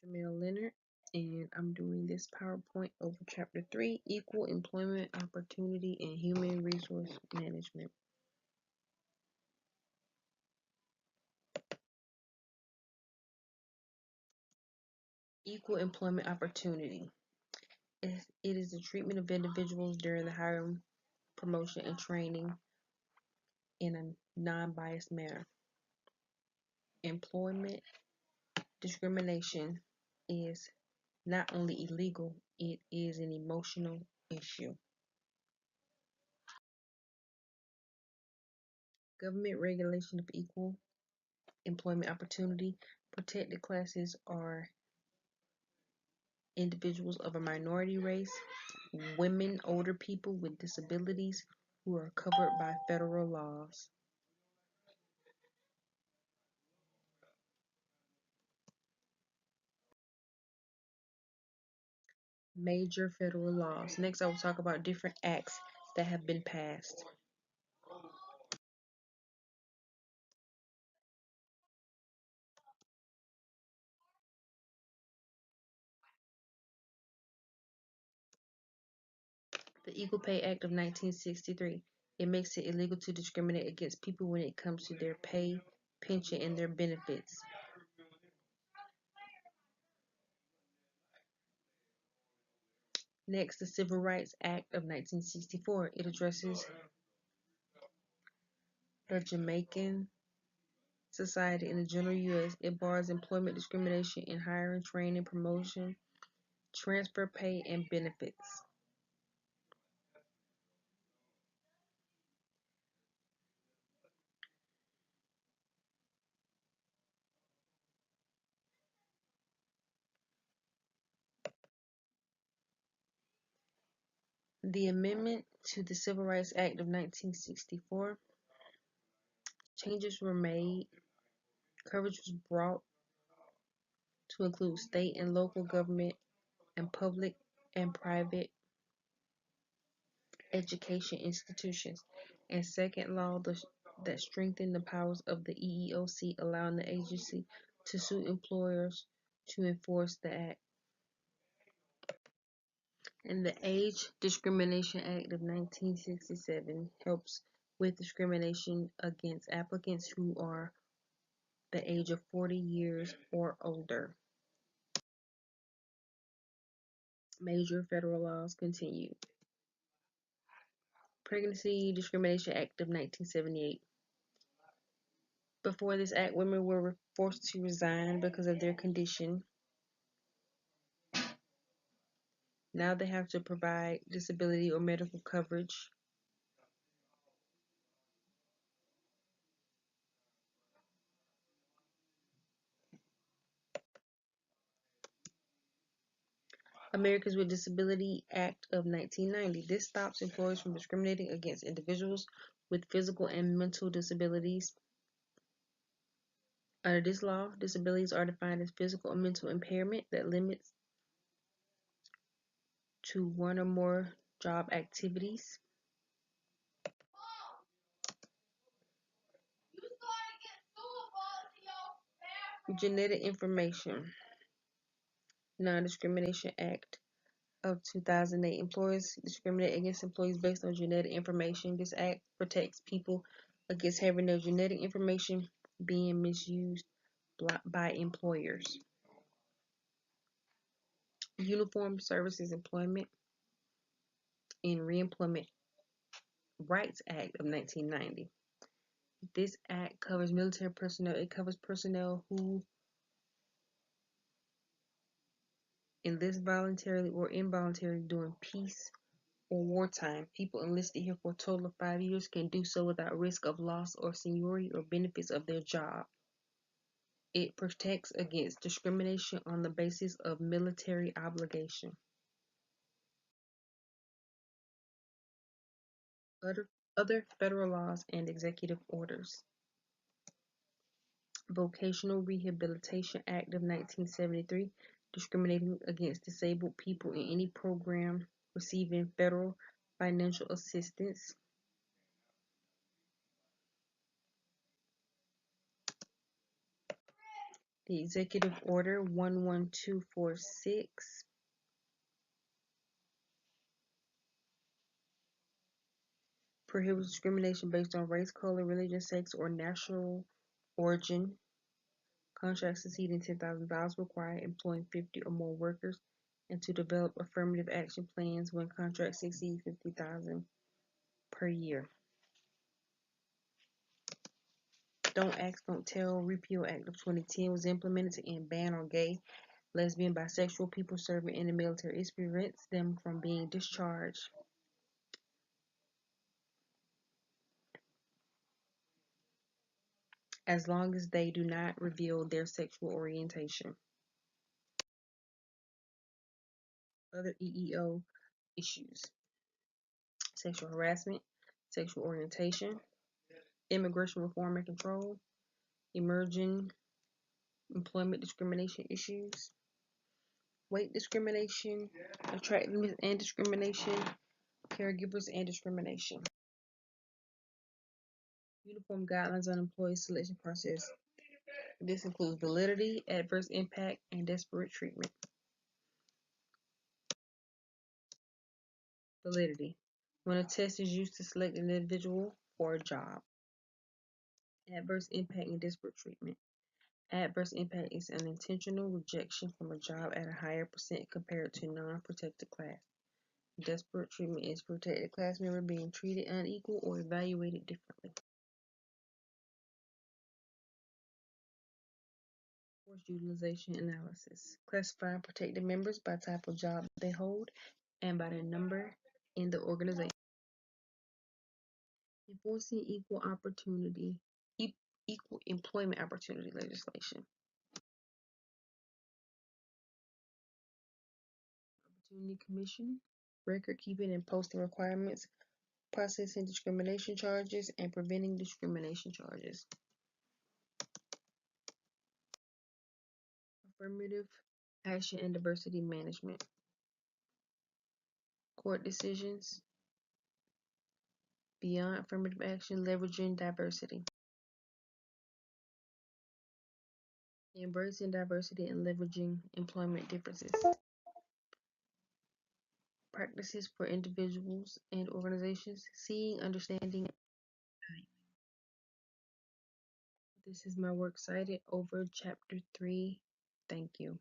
Jamil Leonard, and I'm doing this PowerPoint over Chapter 3, Equal Employment Opportunity and Human Resource Management. Equal employment opportunity. It is the treatment of individuals during the hiring, promotion, and training in a non-biased manner. Employment discrimination is not only illegal, it is an emotional issue. Government regulation of equal employment opportunity. Protected classes are individuals of a minority race, women, older people with disabilities who are covered by federal laws. Major federal laws. Next, I will talk about different acts that have been passed. The Equal Pay Act of 1963. It makes it illegal to discriminate against people when it comes to their pay, pension, and their benefits. Next, the Civil Rights Act of 1964. It addresses the Jamaican society in the general U.S. It bars employment discrimination in hiring, training, promotion, transfer pay, and benefits. The amendment to the Civil Rights Act of 1964, changes were made, coverage was brought to include state and local government and public and private education institutions, and second law that strengthened the powers of the EEOC, allowing the agency to sue employers to enforce the act. And the Age Discrimination Act of 1967 helps with discrimination against applicants who are the age of 40 years or older. Major federal laws continue. Pregnancy Discrimination Act of 1978. Before this act, women were forced to resign because of their condition. Now they have to provide disability or medical coverage. Americans with Disability Act of 1990. This stops employers from discriminating against individuals with physical and mental disabilities. Under this law, disabilities are defined as physical or mental impairment that limits to one or more job activities. Genetic Information Non-Discrimination Act of 2008. Employers discriminate against employees based on genetic information. This act protects people against having their genetic information being misused by employers. Uniform Services Employment and Reemployment Rights Act of 1990. This act covers military personnel. It covers personnel who enlist voluntarily or involuntarily during peace or wartime. People enlisted here for a total of 5 years can do so without risk of loss or seniority or benefits of their job. It protects against discrimination on the basis of military obligation. Other federal laws and executive orders. Vocational Rehabilitation Act of 1973, discriminating against disabled people in any program receiving federal financial assistance. The Executive Order 11246 prohibits discrimination based on race, color, religion, sex, or national origin. Contracts exceeding $10,000 require employing 50 or more workers and to develop affirmative action plans when contracts exceed $50,000 per year. Don't Ask, Don't Tell Repeal Act of 2010 was implemented to end ban on gay, lesbian, bisexual people serving in the military. It prevents them from being discharged as long as they do not reveal their sexual orientation. Other EEO issues: sexual harassment, sexual orientation, immigration reform and control, emerging employment discrimination issues, weight discrimination, attractiveness and discrimination, caregivers and discrimination. Uniform guidelines on employee selection process. This includes validity, adverse impact, and disparate treatment. Validity: when a test is used to select an individual for a job. Adverse impact and disparate treatment. Adverse impact is an intentional rejection from a job at a higher percent compared to non-protected class. Disparate treatment is protected class member being treated unequal or evaluated differently. Force utilization analysis. Classifying protected members by type of job they hold and by their number in the organization. Enforcing equal employment opportunity legislation. Opportunity Commission. Record keeping and posting requirements, processing discrimination charges, and preventing discrimination charges. Affirmative action and diversity management. Court decisions. Beyond affirmative action, leveraging diversity. Embracing diversity and leveraging employment differences. Practices for individuals and organizations. Seeing, understanding. This is my works cited over chapter 3. Thank you.